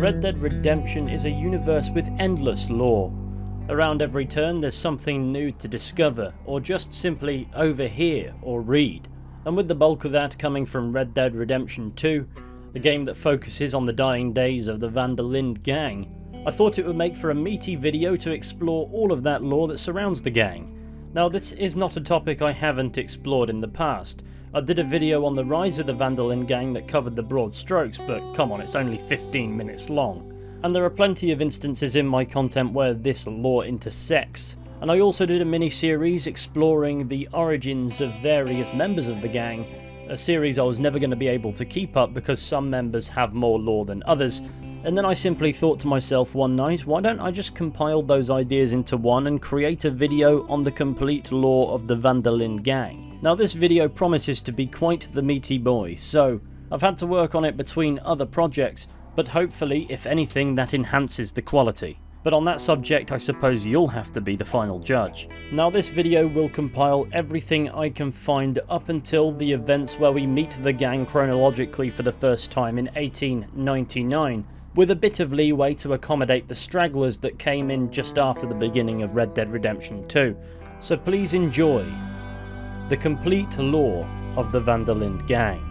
Red Dead Redemption is a universe with endless lore. Around every turn there's something new to discover, or just simply overhear or read. And with the bulk of that coming from Red Dead Redemption 2, a game that focuses on the dying days of the Linde Gang, I thought it would make for a meaty video to explore all of that lore that surrounds the gang. Now this is not a topic I haven't explored in the past. I did a video on the rise of the Linde Gang that covered the broad strokes, but come on, it's only 15 minutes long. And there are plenty of instances in my content where this lore intersects. And I also did a mini-series exploring the origins of various members of the gang, a series I was never going to be able to keep up because some members have more lore than others. And then I simply thought to myself one night, why don't I just compile those ideas into one and create a video on the complete lore of the Linde Gang. Now this video promises to be quite the meaty boy, so I've had to work on it between other projects, but hopefully, if anything, that enhances the quality. But on that subject, I suppose you'll have to be the final judge. Now this video will compile everything I can find up until the events where we meet the gang chronologically for the first time in 1899, with a bit of leeway to accommodate the stragglers that came in just after the beginning of Red Dead Redemption 2. So please enjoy the complete lore of the Linde Gang.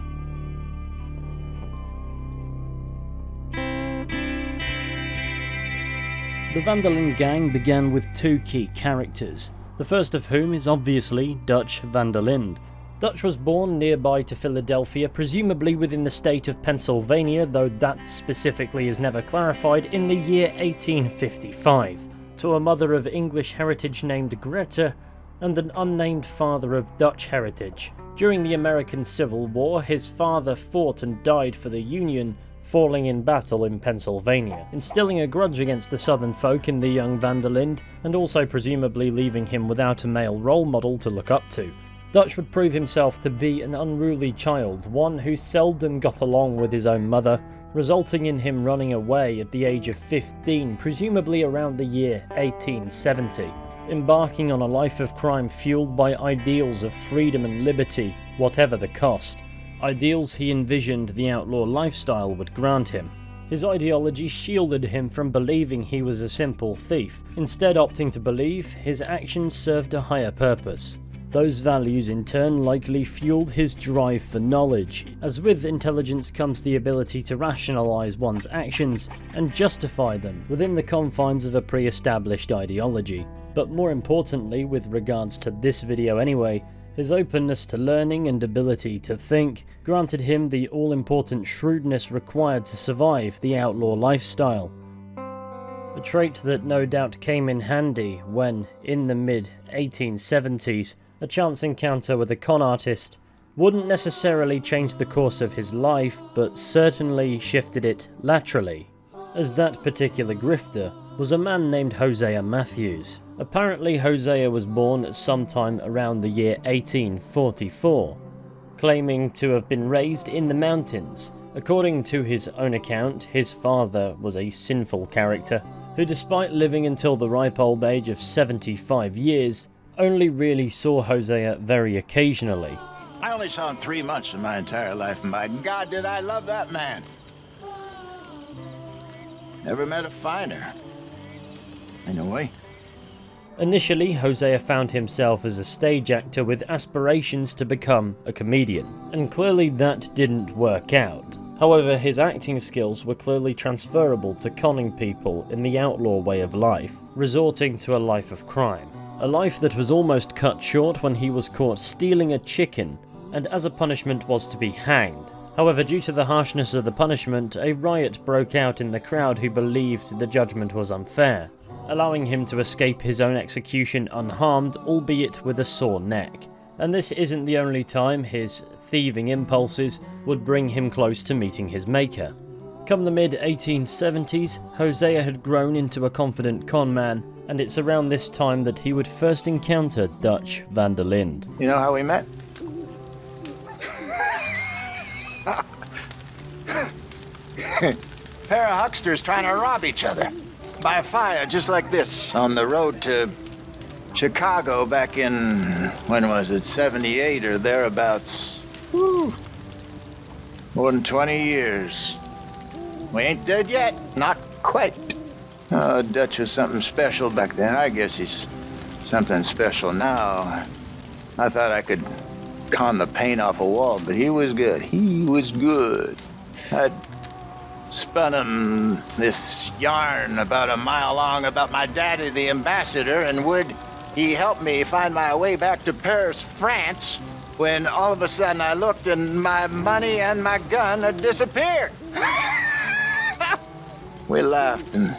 The Linde Gang began with two key characters, the first of whom is obviously Dutch van der Linde. Dutch was born nearby to Philadelphia, presumably within the state of Pennsylvania, though that specifically is never clarified, in the year 1855, to a mother of English heritage named Greta and an unnamed father of Dutch heritage. During the American Civil War, his father fought and died for the Union, falling in battle in Pennsylvania, instilling a grudge against the southern folk in the young van der Linde, and also presumably leaving him without a male role model to look up to. Dutch would prove himself to be an unruly child, one who seldom got along with his own mother, resulting in him running away at the age of 15, presumably around the year 1870, embarking on a life of crime fueled by ideals of freedom and liberty, whatever the cost. Ideals he envisioned the outlaw lifestyle would grant him. His ideology shielded him from believing he was a simple thief, instead opting to believe his actions served a higher purpose. Those values in turn likely fueled his drive for knowledge, as with intelligence comes the ability to rationalize one's actions and justify them within the confines of a pre-established ideology. But more importantly, with regards to this video anyway, his openness to learning and ability to think granted him the all-important shrewdness required to survive the outlaw lifestyle. A trait that no doubt came in handy when, in the mid-1870s, a chance encounter with a con artist wouldn't necessarily change the course of his life, but certainly shifted it laterally, as that particular grifter was a man named Hosea Matthews. Apparently Hosea was born at sometime around the year 1844, claiming to have been raised in the mountains. According to his own account, his father was a sinful character, who despite living until the ripe old age of 75 years, only really saw Hosea very occasionally. I only saw him 3 months in my entire life, and by God did I love that man. Never met a finer. Anyway. Initially, Hosea found himself as a stage actor with aspirations to become a comedian, and clearly that didn't work out. However, his acting skills were clearly transferable to conning people in the outlaw way of life, resorting to a life of crime. A life that was almost cut short when he was caught stealing a chicken, and as a punishment was to be hanged. However, due to the harshness of the punishment, a riot broke out in the crowd who believed the judgment was unfair, allowing him to escape his own execution unharmed, albeit with a sore neck. And this isn't the only time his thieving impulses would bring him close to meeting his maker. Come the mid-1870s, Hosea had grown into a confident con man, and it's around this time that he would first encounter Dutch van der Linde. You know how we met? Pair of hucksters trying to rob each other. By a fire just like this, on the road to Chicago back in, when was it, 78 or thereabouts. Whew. More than 20 years. We ain't dead yet. Not quite. Oh, Dutch was something special back then. I guess he's something special now. I thought I could con the paint off a wall, but he was good. He was good. I'd spun him this yarn about a mile long about my daddy, the ambassador, and would he help me find my way back to Paris, France, when all of a sudden I looked and my money and my gun had disappeared. We laughed and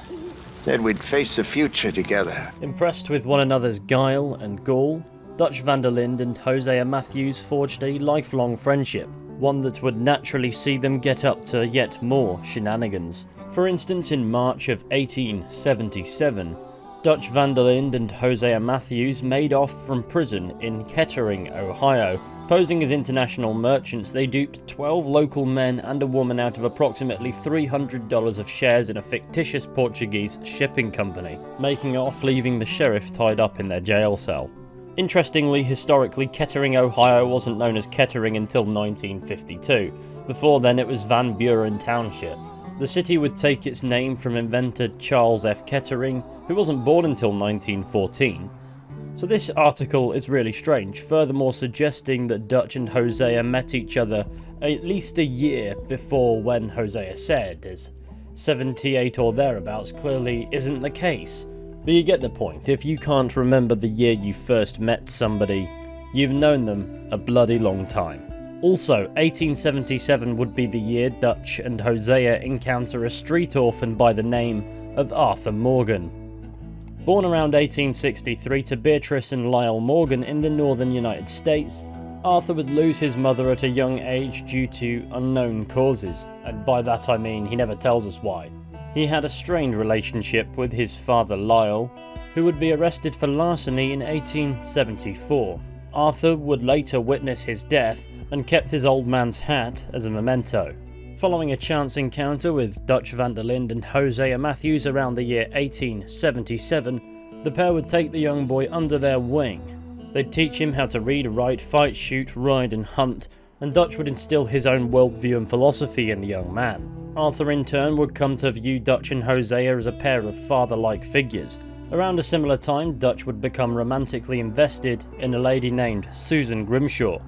said we'd face the future together. Impressed with one another's guile and gall, Dutch van der Linde and Hosea Matthews forged a lifelong friendship, one that would naturally see them get up to yet more shenanigans. For instance, in March of 1877, Dutch van der Linde and Hosea Matthews made off from prison in Kettering, Ohio. Posing as international merchants, they duped 12 local men and a woman out of approximately $300 of shares in a fictitious Portuguese shipping company, making off, leaving the sheriff tied up in their jail cell. Interestingly, historically, Kettering, Ohio wasn't known as Kettering until 1952. Before then it was Van Buren Township. The city would take its name from inventor Charles F. Kettering, who wasn't born until 1914. So this article is really strange, furthermore suggesting that Dutch and Hosea met each other at least a year before when Hosea said, as 78 or thereabouts clearly isn't the case. But you get the point. If you can't remember the year you first met somebody, you've known them a bloody long time. Also, 1877 would be the year Dutch and Hosea encounter a street orphan by the name of Arthur Morgan. Born around 1863 to Beatrice and Lyle Morgan in the northern United States, Arthur would lose his mother at a young age due to unknown causes, and by that I mean he never tells us why. He had a strained relationship with his father Lyle, who would be arrested for larceny in 1874. Arthur would later witness his death and kept his old man's hat as a memento. Following a chance encounter with Dutch van der Linde and Hosea Matthews around the year 1877, the pair would take the young boy under their wing. They'd teach him how to read, write, fight, shoot, ride and hunt, and Dutch would instill his own worldview and philosophy in the young man. Arthur in turn would come to view Dutch and Hosea as a pair of father-like figures. Around a similar time, Dutch would become romantically invested in a lady named Susan Grimshaw.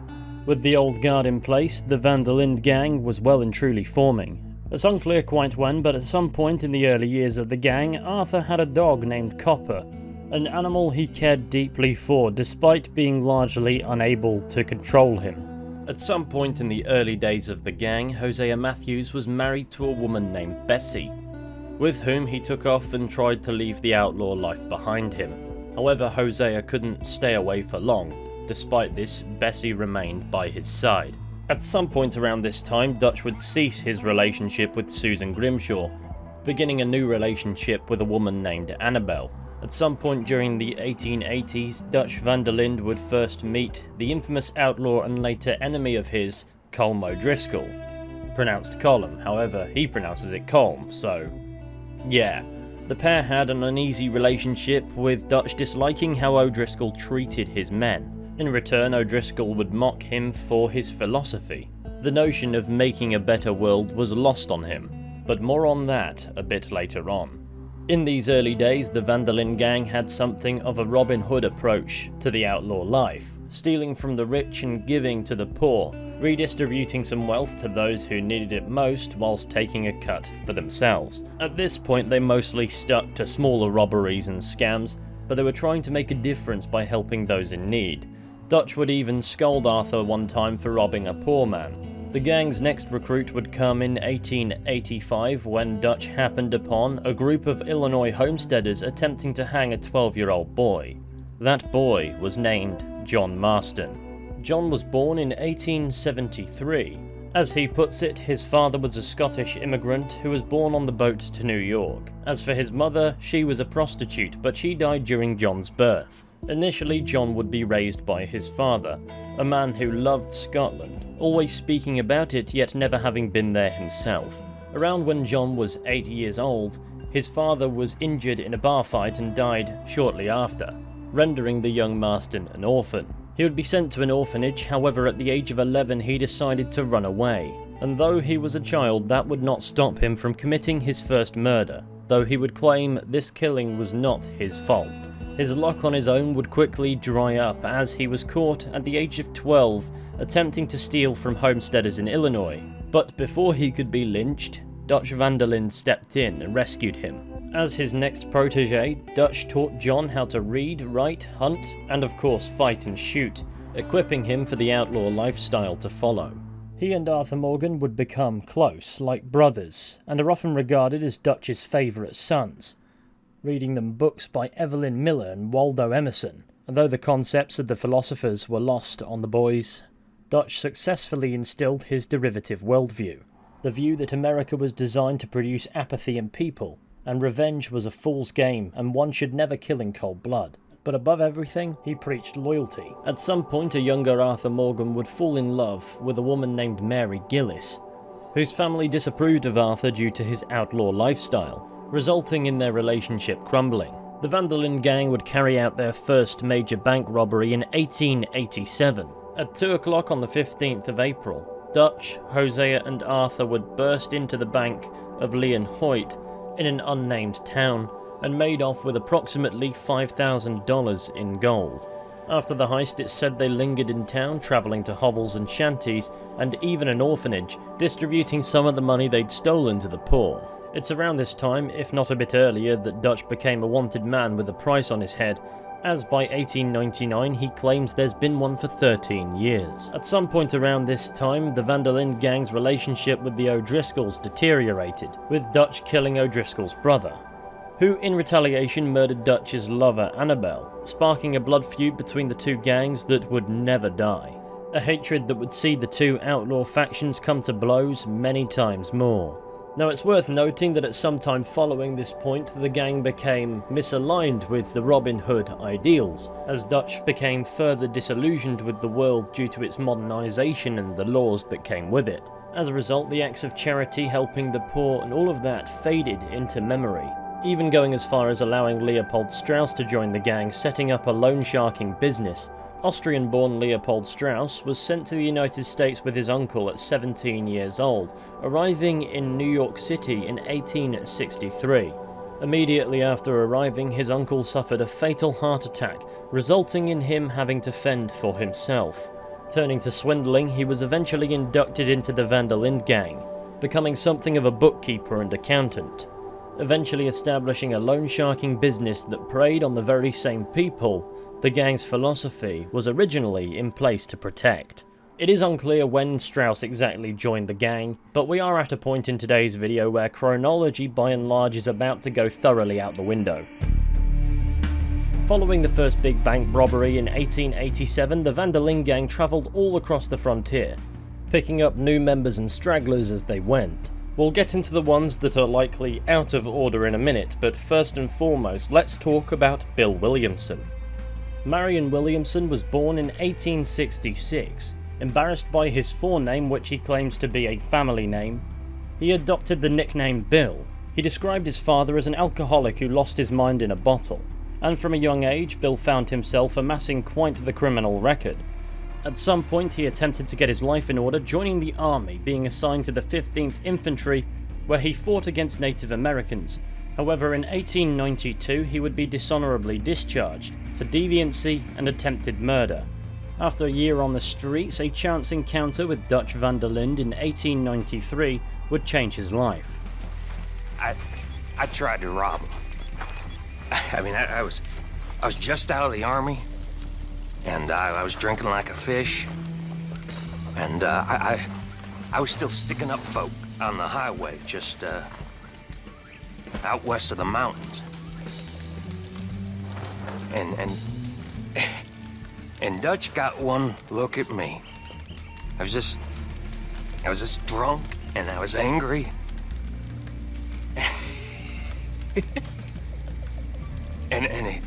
With the old guard in place, the Van der Linde gang was well and truly forming. It's unclear quite when, but at some point in the early years of the gang, Arthur had a dog named Copper, an animal he cared deeply for despite being largely unable to control him. At some point in the early days of the gang, Hosea Matthews was married to a woman named Bessie, with whom he took off and tried to leave the outlaw life behind him. However, Hosea couldn't stay away for long. Despite this, Bessie remained by his side. At some point around this time, Dutch would cease his relationship with Susan Grimshaw, beginning a new relationship with a woman named Annabelle. At some point during the 1880s, Dutch van der Linde would first meet the infamous outlaw and later enemy of his, Colm ODriscoll. Pronounced Colm, however, he pronounces it Colm, so yeah. The pair had an uneasy relationship, with Dutch disliking how O'Driscoll treated his men. In return, O'Driscoll would mock him for his philosophy. The notion of making a better world was lost on him, but more on that a bit later on. In these early days, the Van der Linde gang had something of a Robin Hood approach to the outlaw life, stealing from the rich and giving to the poor, redistributing some wealth to those who needed it most whilst taking a cut for themselves. At this point, they mostly stuck to smaller robberies and scams, but they were trying to make a difference by helping those in need. Dutch would even scold Arthur one time for robbing a poor man. The gang's next recruit would come in 1885 when Dutch happened upon a group of Illinois homesteaders attempting to hang a 12-year-old boy. That boy was named John Marston. John was born in 1873. As he puts it, his father was a Scottish immigrant who was born on the boat to New York. As for his mother, she was a prostitute, but she died during John's birth. Initially, John would be raised by his father, a man who loved Scotland, always speaking about it yet never having been there himself. Around when John was 8 years old, his father was injured in a bar fight and died shortly after, rendering the young Marston an orphan. He would be sent to an orphanage, however at the age of 11 he decided to run away. and though he was a child, that would not stop him from committing his first murder, though he would claim this killing was not his fault. His luck on his own would quickly dry up as he was caught at the age of 12 attempting to steal from homesteaders in Illinois. But before he could be lynched, Dutch van der Linde stepped in and rescued him. As his next protege, Dutch taught John how to read, write, hunt, and of course fight and shoot, equipping him for the outlaw lifestyle to follow. He and Arthur Morgan would become close, like brothers, and are often regarded as Dutch's favourite sons, reading them books by Evelyn Miller and Waldo Emerson. And though the concepts of the philosophers were lost on the boys, Dutch successfully instilled his derivative worldview, the view that America was designed to produce apathy in people, and revenge was a fool's game and one should never kill in cold blood. But above everything, he preached loyalty. At some point, a younger Arthur Morgan would fall in love with a woman named Mary Gillis, whose family disapproved of Arthur due to his outlaw lifestyle, resulting in their relationship crumbling. The van der Linde gang would carry out their first major bank robbery in 1887. At 2 o'clock on the 15th of April, Dutch, Hosea and Arthur would burst into the bank of Leon Hoyt in an unnamed town and made off with approximately $5,000 in gold. After the heist, it's said they lingered in town, travelling to hovels and shanties, and even an orphanage, distributing some of the money they'd stolen to the poor. It's around this time, if not a bit earlier, that Dutch became a wanted man with a price on his head, as by 1899 he claims there's been one for 13 years. At some point around this time, the van der Linde gang's relationship with the O'Driscolls deteriorated, with Dutch killing O'Driscoll's brother, who in retaliation murdered Dutch's lover Annabelle, sparking a blood feud between the two gangs that would never die. A hatred that would see the two outlaw factions come to blows many times more. Now it's worth noting that at some time following this point, the gang became misaligned with the Robin Hood ideals, as Dutch became further disillusioned with the world due to its modernisation and the laws that came with it. As a result, the acts of charity, helping the poor and all of that faded into memory, even going as far as allowing Leopold Strauss to join the gang, setting up a loan sharking business. Austrian-born Leopold Strauss was sent to the United States with his uncle at 17 years old, arriving in New York City in 1863. Immediately after arriving, his uncle suffered a fatal heart attack, resulting in him having to fend for himself. Turning to swindling, he was eventually inducted into the van der Linde gang, becoming something of a bookkeeper and accountant, eventually establishing a loan sharking business that preyed on the very same people the gang's philosophy was originally in place to protect. It is unclear when Strauss exactly joined the gang, but we are at a point in today's video where chronology by and large is about to go thoroughly out the window. Following the first big bank robbery in 1887, the van der Linde gang travelled all across the frontier, picking up new members and stragglers as they went. We'll get into the ones that are likely out of order in a minute, but first and foremost, let's talk about Bill Williamson. Marion Williamson was born in 1866. Embarrassed by his forename, which he claims to be a family name, he adopted the nickname Bill. He described his father as an alcoholic who lost his mind in a bottle, and from a young age, Bill found himself amassing quite the criminal record. At some point, he attempted to get his life in order, joining the army, being assigned to the 15th Infantry, where he fought against Native Americans. However, in 1892, he would be dishonorably discharged for deviancy and attempted murder. After a year on the streets, a chance encounter with Dutch van der Linde in 1893 would change his life. I tried to rob him. I was just out of the army, and I was drinking like a fish, and I was still sticking up folk on the highway, just out west of the mountains. And Dutch got one look at me. I was just drunk, and I was angry. and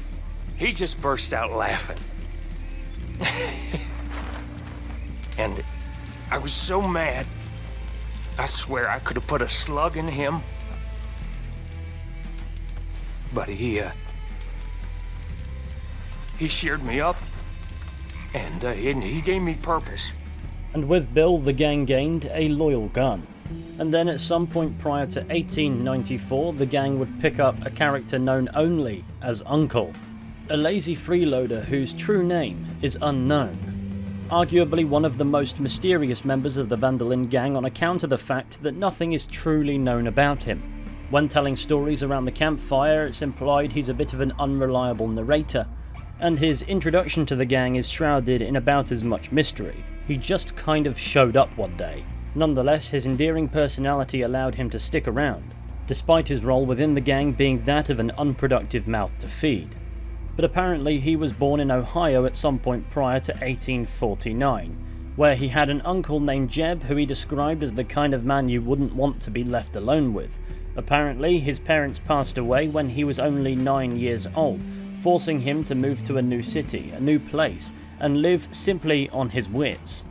he just burst out laughing. And I was so mad, I swear I could have put a slug in him. But he cheered me up, and he gave me purpose. and with Bill the gang gained a loyal gun. And then at some point prior to 1894, the gang would pick up a character known only as Uncle, a lazy freeloader whose true name is unknown. Arguably one of the most mysterious members of the Van der Linde gang on account of the fact that nothing is truly known about him. When telling stories around the campfire, it's implied he's a bit of an unreliable narrator, and his introduction to the gang is shrouded in about as much mystery. He just kind of showed up one day. Nonetheless, his endearing personality allowed him to stick around, despite his role within the gang being that of an unproductive mouth to feed. But apparently he was born in Ohio at some point prior to 1849, where he had an uncle named Jeb who he described as the kind of man you wouldn't want to be left alone with. Apparently his parents passed away when he was only 9 years old, forcing him to move to a new city, a new place, and live simply on his wits,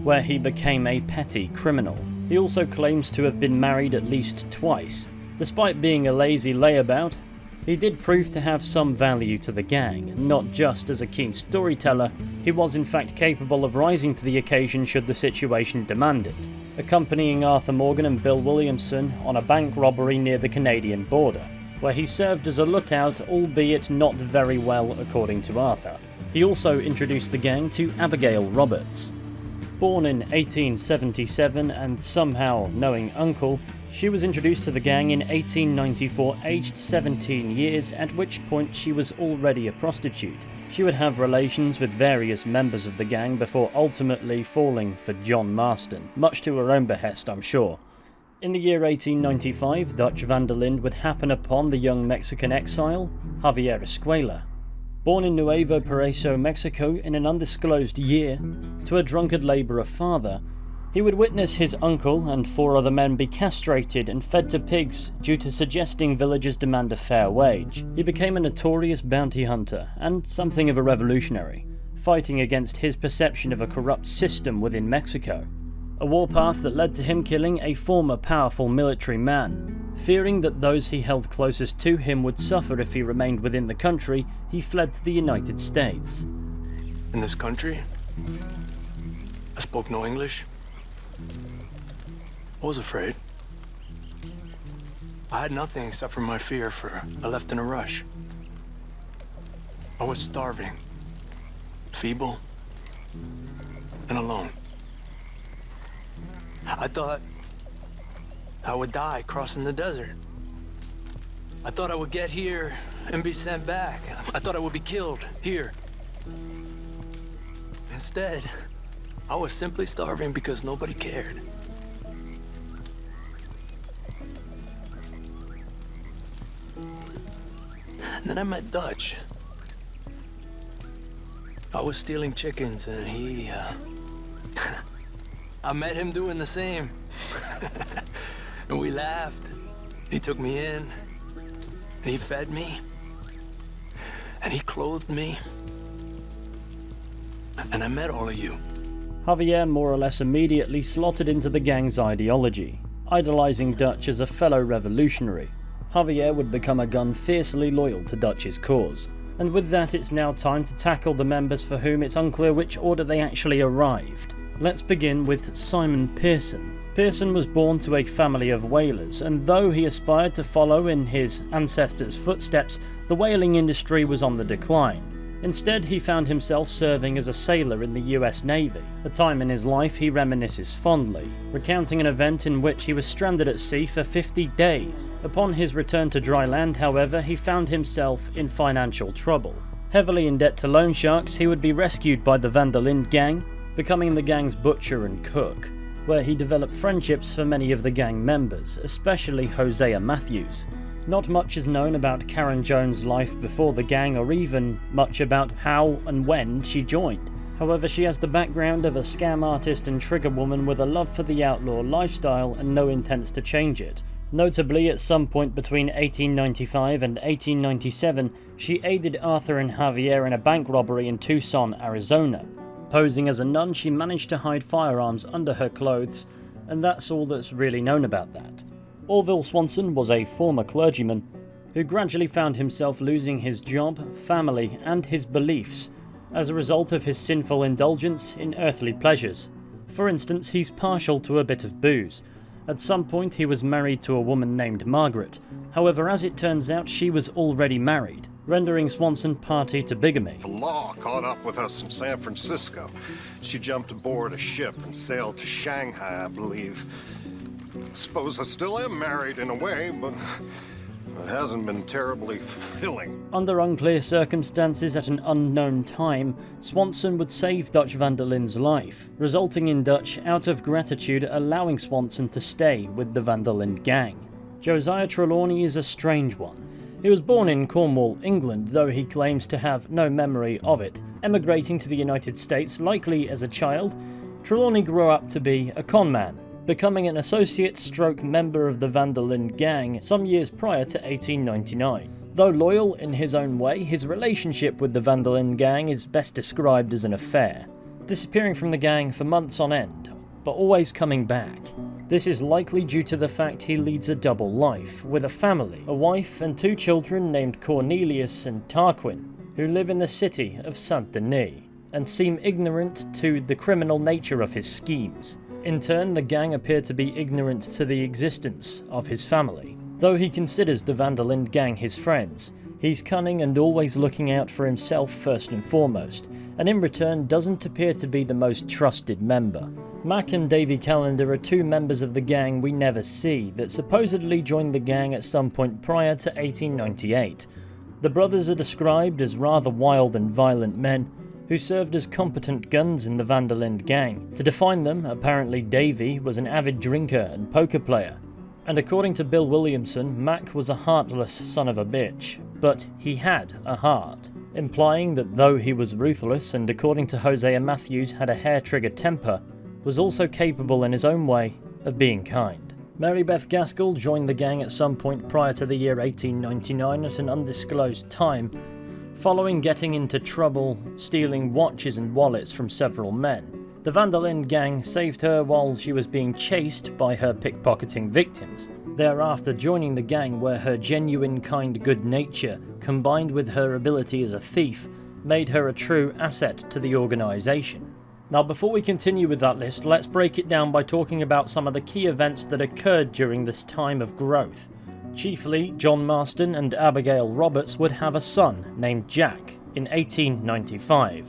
where he became a petty criminal. He also claims to have been married at least twice. Despite being a lazy layabout, he did prove to have some value to the gang, not just as a keen storyteller. He was in fact capable of rising to the occasion should the situation demand it, accompanying Arthur Morgan and Bill Williamson on a bank robbery near the Canadian border, where he served as a lookout, albeit not very well according to Arthur. He also introduced the gang to Abigail Roberts. Born in 1877 and somehow knowing Uncle, she was introduced to the gang in 1894, aged 17 years, at which point she was already a prostitute. She would have relations with various members of the gang before ultimately falling for John Marston, much to her own behest, I'm sure. In the year 1895, Dutch van der Linde would happen upon the young Mexican exile, Javier Squi. Born in Nuevo Paraíso, Mexico in an undisclosed year, to a drunkard labourer father, he would witness his uncle and 4 other men be castrated and fed to pigs due to suggesting villagers demand a fair wage. He became a notorious bounty hunter and something of a revolutionary, fighting against his perception of a corrupt system within Mexico. A warpath that led to him killing a former powerful military man. Fearing that those he held closest to him would suffer if he remained within the country, he fled to the United States. In this country, I spoke no English. I was afraid. I had nothing except for my fear, for I left in a rush. I was starving, feeble, and alone. I thought I would die crossing the desert. I thought I would get here and be sent back. I thought I would be killed here. Instead, I was simply starving because nobody cared. And then I met Dutch. I was stealing chickens and he, I met him doing the same. And we laughed. He took me in, and he fed me, and he clothed me. And I met all of you. Javier more or less immediately slotted into the gang's ideology, idolizing Dutch as a fellow revolutionary. Javier would become a gun fiercely loyal to Dutch's cause. And with that, it's now time to tackle the members for whom it's unclear which order they actually arrived. Let's begin with Simon Pearson. Pearson was born to a family of whalers, and though he aspired to follow in his ancestors' footsteps, the whaling industry was on the decline. Instead, he found himself serving as a sailor in the US Navy, a time in his life he reminisces fondly, recounting an event in which he was stranded at sea for 50 days. Upon his return to dry land, however, he found himself in financial trouble. Heavily in debt to loan sharks, he would be rescued by the Van der Linde Gang, becoming the gang's butcher and cook, where he developed friendships for many of the gang members, especially Hosea Matthews. Not much is known about Karen Jones' life before the gang, or even much about how and when she joined. However, she has the background of a scam artist and trigger woman with a love for the outlaw lifestyle and no intents to change it. Notably, at some point between 1895 and 1897, she aided Arthur and Javier in a bank robbery in Tucson, Arizona. Posing as a nun, she managed to hide firearms under her clothes, and that's all that's really known about that. Orville Swanson was a former clergyman who gradually found himself losing his job, family, and his beliefs as a result of his sinful indulgence in earthly pleasures. For instance, he's partial to a bit of booze. At some point he was married to a woman named Margaret. However, as it turns out, she was already married, rendering Swanson party to bigamy. The law caught up with us in San Francisco. She jumped aboard a ship and sailed to Shanghai, I believe. Suppose I still am married in a way, but it hasn't been terribly fulfilling. Under unclear circumstances at an unknown time, Swanson would save Dutch van der Linde's life, resulting in Dutch, out of gratitude, allowing Swanson to stay with the van der Linde gang. Josiah Traone is a strange one. He was born in Cornwall, England, though he claims to have no memory of it. Emigrating to the United States, likely as a child, Traone grew up to be a con man, becoming an associate-stroke member of the van der Linde gang some years prior to 1899. Though loyal in his own way, his relationship with the van der Linde gang is best described as an affair, disappearing from the gang for months on end, but always coming back. This is likely due to the fact he leads a double life, with a family, a wife and 2 children named Cornelius and Tarquin, who live in the city of Saint-Denis, and seem ignorant to the criminal nature of his schemes. In turn, the gang appear to be ignorant to the existence of his family. Though he considers the van der Linde gang his friends, he's cunning and always looking out for himself first and foremost, and in return doesn't appear to be the most trusted member. Mack and Davey Kender are 2 members of the gang we never see that supposedly joined the gang at some point prior to 1898. The brothers are described as rather wild and violent men, who served as competent guns in the van der Linde gang. To define them, apparently Davey was an avid drinker and poker player, and according to Bill Williamson, Mack was a heartless son of a bitch, but he had a heart, implying that though he was ruthless and according to Hosea Matthews had a hair-trigger temper, was also capable in his own way of being kind. Mary Beth Gasel joined the gang at some point prior to the year 1899 at an undisclosed time, following getting into trouble stealing watches and wallets from several men. The van der Linde gang saved her while she was being chased by her pickpocketing victims, thereafter joining the gang where her genuine kind good nature, combined with her ability as a thief, made her a true asset to the organisation. Now before we continue with that list, let's break it down by talking about some of the key events that occurred during this time of growth. Chiefly, John Marston and Abigail Roberts would have a son named Jack in 1895.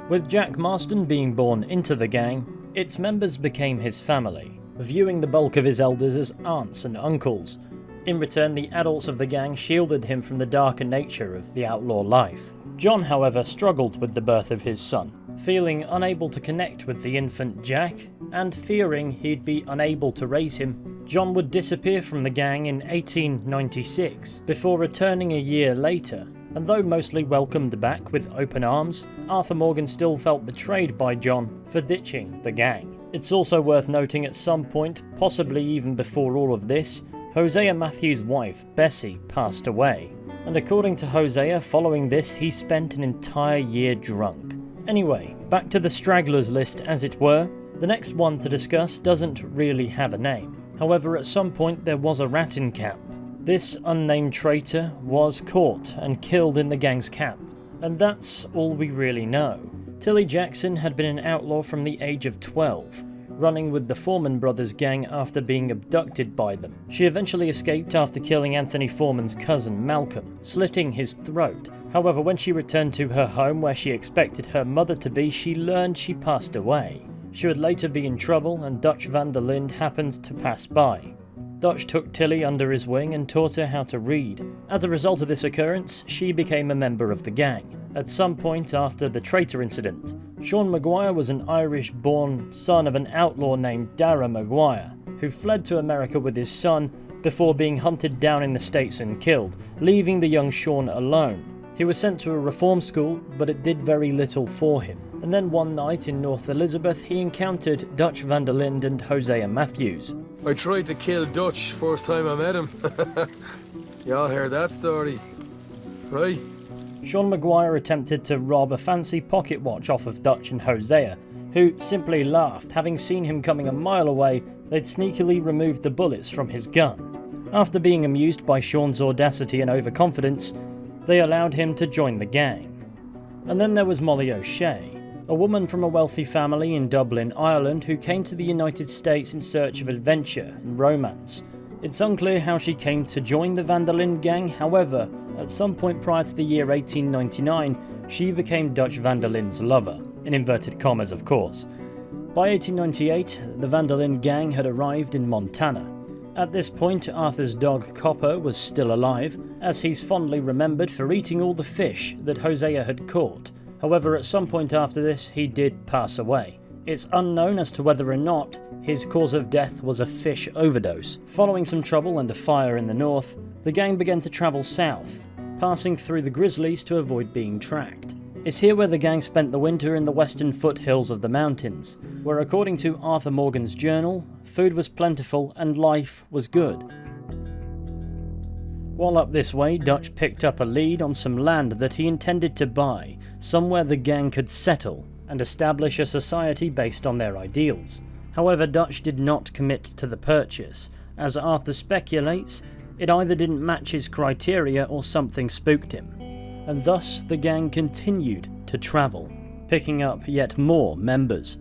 With Jack Marston being born into the gang, its members became his family, viewing the bulk of his elders as aunts and uncles. In return, the adults of the gang shielded him from the darker nature of the outlaw life. John, however, struggled with the birth of his son, feeling unable to connect with the infant Jack, and fearing he'd be unable to raise him. John would disappear from the gang in 1896, before returning a year later, and though mostly welcomed back with open arms, Arthur Morgan still felt betrayed by John for ditching the gang. It's also worth noting at some point, possibly even before all of this, Hosea Matthews' wife, Bessie, passed away, and according to Hosea, following this he spent an entire year drunk. Anyway, back to the stragglers list as it were. The next one to discuss doesn't really have a name. However, at some point there was a rat in camp. This unnamed traitor was caught and killed in the gang's camp, and that's all we really know. Tilly Jackson had been an outlaw from the age of 12, running with the Foreman brothers gang after being abducted by them. She eventually escaped after killing Anthony Foreman's cousin Malcolm, slitting his throat. However, when she returned to her home where she expected her mother to be, she learned she passed away. She would later be in trouble, and Dutch van der Linde happened to pass by. Dutch took Tilly under his wing and taught her how to read. As a result of this occurrence, she became a member of the gang. At some point after the traitor incident, Sean Maguire was an Irish-born son of an outlaw named Dara Maguire, who fled to America with his son before being hunted down in the States and killed, leaving the young Sean alone. He was sent to a reform school, but it did very little for him. And then one night in North Elizabeth, he encountered Dutch van der Linde and Hosea Matthews. I tried to kill Dutch first time I met him. Y'all heard that story, right? Sean Maguire attempted to rob a fancy pocket watch off of Dutch and Hosea, who simply laughed. Having seen him coming a mile away, they'd sneakily removed the bullets from his gun. After being amused by Sean's audacity and overconfidence, they allowed him to join the gang. And then there was Molly O'Shea. a woman from a wealthy family in Dublin, Ireland, who came to the United States in search of adventure and romance. It's unclear how she came to join the van der Linde gang, however, at some point prior to the year 1899, she became Dutch van der Linde's lover, in inverted commas of course. By 1898, the van der Linde gang had arrived in Montana. At this point, Arthur's dog Copper was still alive, as he's fondly remembered for eating all the fish that Hosea had caught. However, at some point after this, he did pass away. It's unknown as to whether or not his cause of death was a fish overdose. Following some trouble and a fire in the north, the gang began to travel south, passing through the Grizzlies to avoid being tracked. It's here where the gang spent the winter in the western foothills of the mountains, where according to Arthur Morgan's journal, food was plentiful and life was good. While up this way, Dutch picked up a lead on some land that he intended to buy, somewhere the gang could settle and establish a society based on their ideals. However, Dutch did not commit to the purchase. As Arthur speculates, it either didn't match his criteria or something spooked him. And thus the gang continued to travel, picking up yet more members.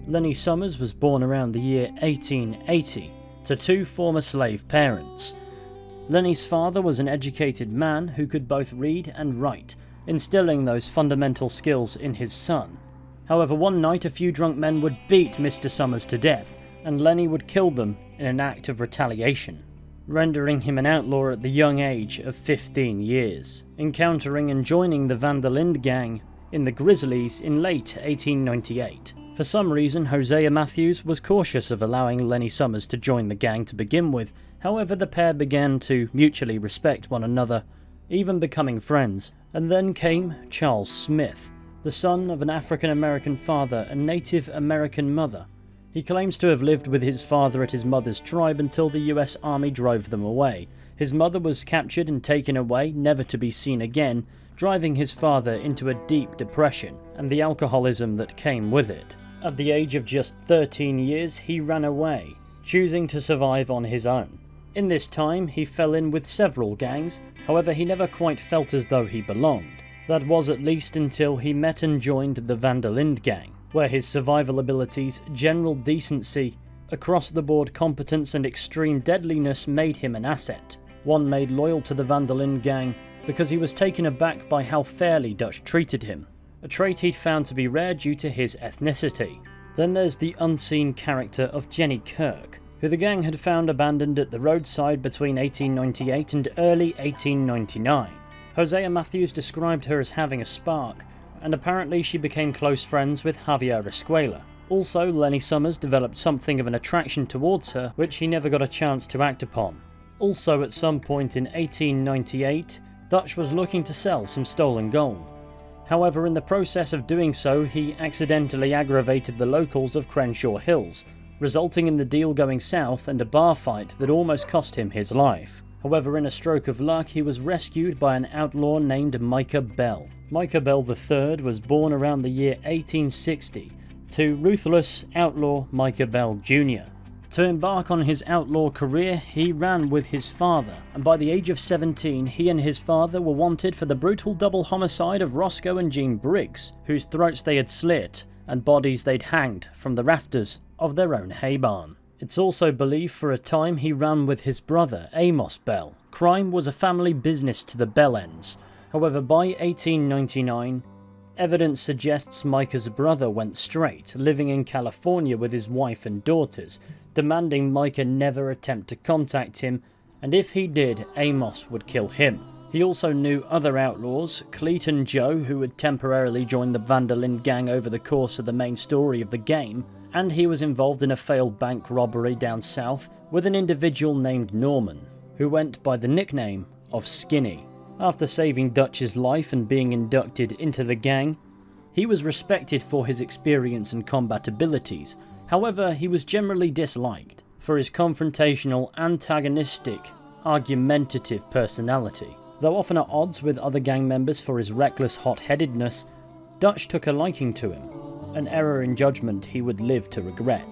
Lenny Summers was born around the year 1880 to two former slave parents. Lenny's father was an educated man who could both read and write, instilling those fundamental skills in his son. However, one night a few drunk men would beat Mr. Summers to death, and Lenny would kill them in an act of retaliation, rendering him an outlaw at the young age of 15 years, encountering and joining the van der Linde gang in the Grizzlies in late 1898. For some reason, Hosea Matthews was cautious of allowing Lenny Summers to join the gang to begin with. However, the pair began to mutually respect one another, even becoming friends. And then came Charles Smith, the son of an African-American father and Native American mother. He claims to have lived with his father at his mother's tribe until the US Army drove them away. His mother was captured and taken away, never to be seen again, driving his father into a deep depression and the alcoholism that came with it. At the age of just 13 years, he ran away, choosing to survive on his own. In this time, he fell in with several gangs, however he never quite felt as though he belonged. That was at least until he met and joined the van der Linde gang, where his survival abilities, general decency, across-the-board competence and extreme deadliness made him an asset. One made loyal to the van der Linde gang because he was taken aback by how fairly Dutch treated him, a trait he'd found to be rare due to his ethnicity. Then there's the unseen character of Jenny Kirk, who the gang had found abandoned at the roadside between 1898 and early 1899. Hosea Matthews described her as having a spark, and apparently she became close friends with Javier Squi. Also, Lenny Summers developed something of an attraction towards her, which he never got a chance to act upon. Also, at some point in 1898, Dutch was looking to sell some stolen gold. However, in the process of doing so, he accidentally aggravated the locals of Crenshaw Hills, resulting in the deal going south and a bar fight that almost cost him his life. However, in a stroke of luck, he was rescued by an outlaw named Micah Bell. Micah Bell III was born around the year 1860 to ruthless outlaw Micah Bell Jr. To embark on his outlaw career, he ran with his father, and by the age of 17, he and his father were wanted for the brutal double homicide of Roscoe and Jean Briggs, whose throats they had slit and bodies they'd hanged from the rafters of their own hay barn. It's also believed for a time he ran with his brother, Amos Bell. Crime was a family business to the Bellends. However, by 1899, evidence suggests Micah's brother went straight, living in California with his wife and daughters, demanding Micah never attempt to contact him, and if he did, Amos would kill him. He also knew other outlaws, Cleet and Joe, who had temporarily joined the van der Linde gang over the course of the main story of the game, and he was involved in a failed bank robbery down south with an individual named Norman, who went by the nickname of Skinny. After saving Dutch's life and being inducted into the gang, he was respected for his experience and combat abilities. However, he was generally disliked for his confrontational, antagonistic, argumentative personality. Though often at odds with other gang members for his reckless hot-headedness, Dutch took a liking to him, an error in judgment he would live to regret.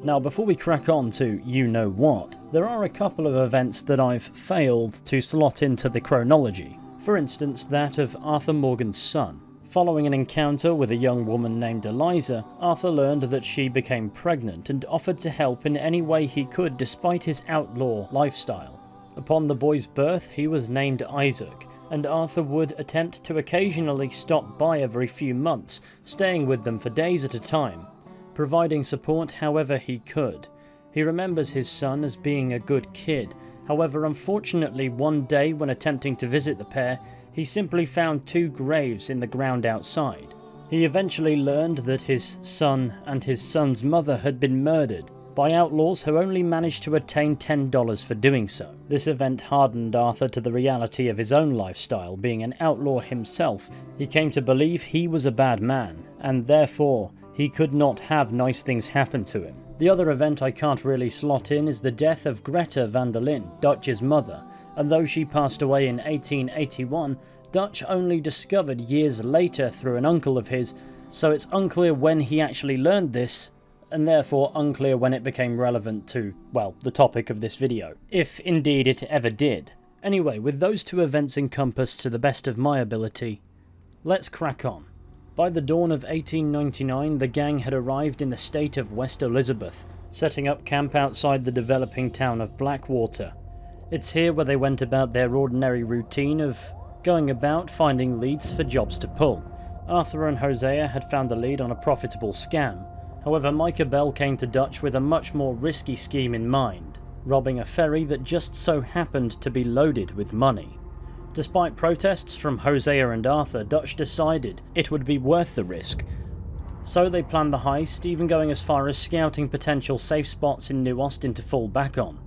Now, before we crack on to you-know-what, there are a couple of events that I've failed to slot into the chronology. For instance, that of Arthur Morgan's son. Following an encounter with a young woman named Eliza, Arthur learned that she became pregnant and offered to help in any way he could despite his outlaw lifestyle. Upon the boy's birth, he was named Isaac, and Arthur would attempt to occasionally stop by every few months, staying with them for days at a time, providing support however he could. He remembers his son as being a good kid. However, unfortunately, one day when attempting to visit the pair, he simply found 2 graves in the ground outside. He eventually learned that his son and his son's mother had been murdered by outlaws who only managed to attain $10 for doing so. This event hardened Arthur to the reality of his own lifestyle. Being an outlaw himself, he came to believe he was a bad man, and therefore he could not have nice things happen to him. The other event I can't really slot in is the death of Greta van der Linde, Dutch's mother, and though she passed away in 1881, Dutch only discovered years later through an uncle of his, so it's unclear when he actually learned this, and therefore unclear when it became relevant to, well, the topic of this video, if indeed it ever did. Anyway, with those 2 events encompassed to the best of my ability, let's crack on. By the dawn of 1899, the gang had arrived in the state of West Elizabeth, setting up camp outside the developing town of Blackwater. It's here where they went about their ordinary routine of going about finding leads for jobs to pull. Arthur and Hosea had found a lead on a profitable scam. However, Micah Bell came to Dutch with a much more risky scheme in mind, robbing a ferry that just so happened to be loaded with money. Despite protests from Hosea and Arthur, Dutch decided it would be worth the risk. So they planned the heist, even going as far as scouting potential safe spots in New Austin to fall back on.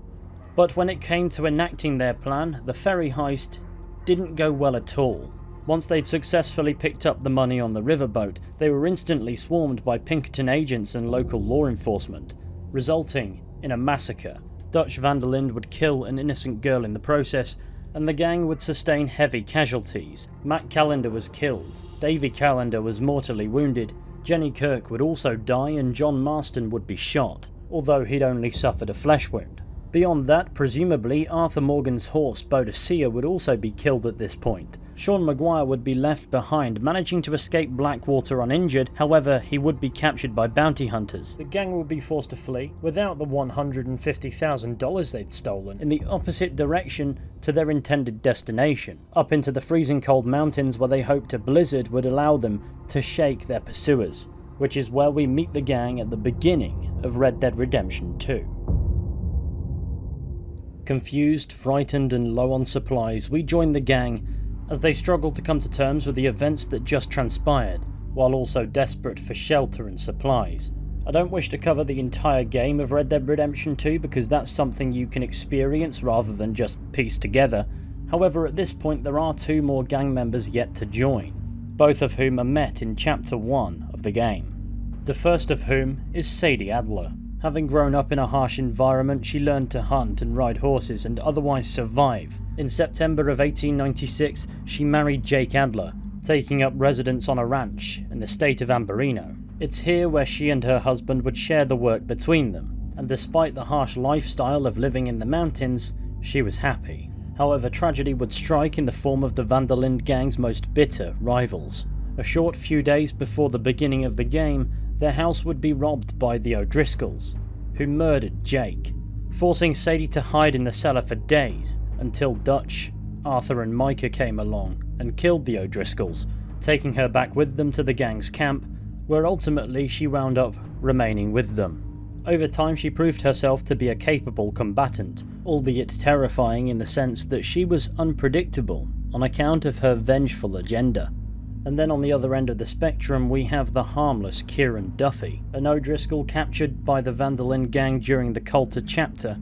But when it came to enacting their plan, the ferry heist didn't go well at all. Once they'd successfully picked up the money on the riverboat, they were instantly swarmed by Pinkerton agents and local law enforcement, resulting in a massacre. Dutch van der Linde would kill an innocent girl in the process, and the gang would sustain heavy casualties. Mack Callender was killed, Davey Callender was mortally wounded, Jenny Kirk would also die, and John Marston would be shot, although he'd only suffered a flesh wound. Beyond that, presumably Arthur Morgan's horse Boadicea would also be killed at this point. Sean Maguire would be left behind, managing to escape Blackwater uninjured. However, he would be captured by bounty hunters. The gang would be forced to flee, without the $150,000 they'd stolen, in the opposite direction to their intended destination, up into the freezing cold mountains where they hoped a blizzard would allow them to shake their pursuers, which is where we meet the gang at the beginning of Red Dead Redemption 2. Confused, frightened, and low on supplies, we join the gang as they struggle to come to terms with the events that just transpired, while also desperate for shelter and supplies. I don't wish to cover the entire game of Red Dead Redemption 2 because that's something you can experience rather than just piece together. However, at this point there are 2 more gang members yet to join, both of whom are met in Chapter 1 of the game. The first of whom is Sadie Adler. Having grown up in a harsh environment, she learned to hunt and ride horses and otherwise survive. In September of 1896, she married Jake Adler, taking up residence on a ranch in the state of Ambarino. It's here where she and her husband would share the work between them, and despite the harsh lifestyle of living in the mountains, she was happy. However, tragedy would strike in the form of the van der Linde gang's most bitter rivals. A short few days before the beginning of the game, their house would be robbed by the O'Driscolls, who murdered Jake, forcing Sadie to hide in the cellar for days until Dutch, Arthur and Micah came along and killed the O'Driscolls, taking her back with them to the gang's camp, where ultimately she wound up remaining with them. Over time she proved herself to be a capable combatant, albeit terrifying in the sense that she was unpredictable on account of her vengeful agenda. And then on the other end of the spectrum we have the harmless Kieran Duffy, an O'Driscoll captured by the van der Linde gang during the Coulter chapter.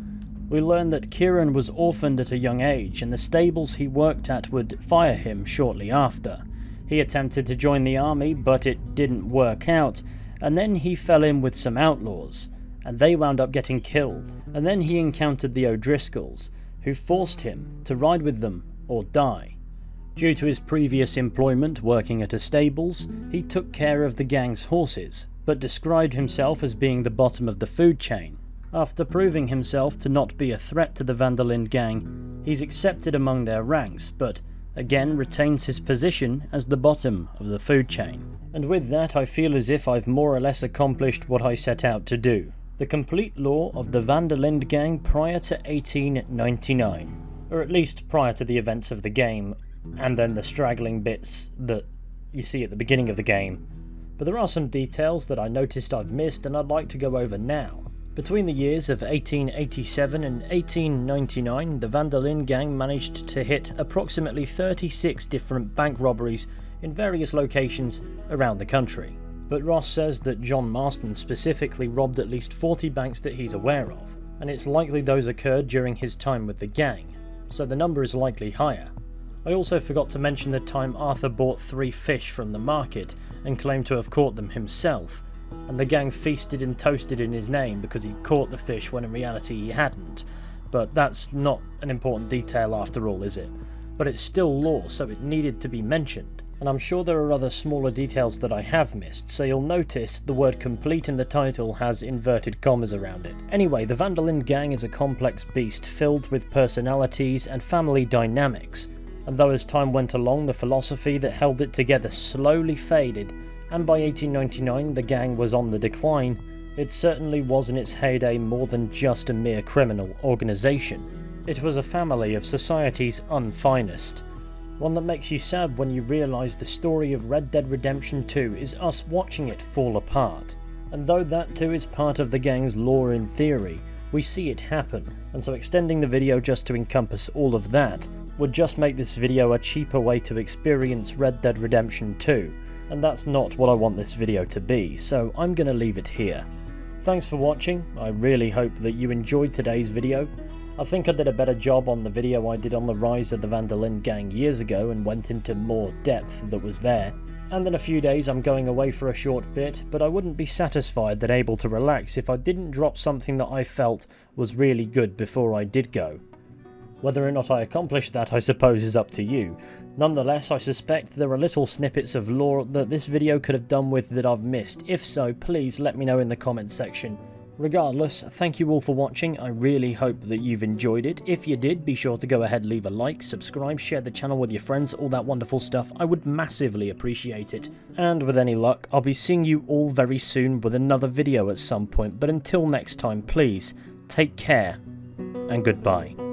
We learn that Kieran was orphaned at a young age and the stables he worked at would fire him shortly after. He attempted to join the army but it didn't work out, and then he fell in with some outlaws, and they wound up getting killed, and then he encountered the O'Driscolls, who forced him to ride with them or die. Due to his previous employment working at a stables, he took care of the gang's horses, but described himself as being the bottom of the food chain. After proving himself to not be a threat to the van der Linde gang, he's accepted among their ranks, but again retains his position as the bottom of the food chain. And with that, I feel as if I've more or less accomplished what I set out to do. The complete lore of the Van der Linde Gang prior to 1899. Or at least prior to the events of the game, and then the straggling bits that you see at the beginning of the game. But there are some details that I noticed I've missed and I'd like to go over now. Between the years of 1887 and 1899, the Van der Linde Gang managed to hit approximately 36 different bank robberies in various locations around the country. But Ross says that John Marston specifically robbed at least 40 banks that he's aware of, and it's likely those occurred during his time with the gang, so the number is likely higher. I also forgot to mention the time Arthur bought 3 fish from the market and claimed to have caught them himself, and the gang feasted and toasted in his name because he caught the fish when in reality he hadn't. But that's not an important detail after all, is it? But it's still lore, so it needed to be mentioned. And I'm sure there are other smaller details that I have missed, so you'll notice the word complete in the title has inverted commas around it. Anyway, the Van der Linde Gang is a complex beast filled with personalities and family dynamics, and though as time went along the philosophy that held it together slowly faded, and by 1899 the gang was on the decline, it certainly was in its heyday more than just a mere criminal organisation. It was a family of society's unfinest. One that makes you sad when you realise the story of Red Dead Redemption 2 is us watching it fall apart. And though that too is part of the gang's lore in theory, we see it happen, and so extending the video just to encompass all of that would just make this video a cheaper way to experience Red Dead Redemption 2, and that's not what I want this video to be, so I'm gonna leave it here. Thanks for watching, I really hope that you enjoyed today's video. I think I did a better job on the video I did on the rise of the Van der Linde Gang years ago and went into more depth that was there. And in a few days I'm going away for a short bit, but I wouldn't be satisfied and able to relax if I didn't drop something that I felt was really good before I did go. Whether or not I accomplished that, I suppose, is up to you. Nonetheless, I suspect there are little snippets of lore that this video could have done with that I've missed. If so, please let me know in the comments section. Regardless, thank you all for watching, I really hope that you've enjoyed it. If you did, be sure to go ahead, leave a like, subscribe, share the channel with your friends, all that wonderful stuff, I would massively appreciate it. And with any luck, I'll be seeing you all very soon with another video at some point, but until next time, please, take care, and goodbye.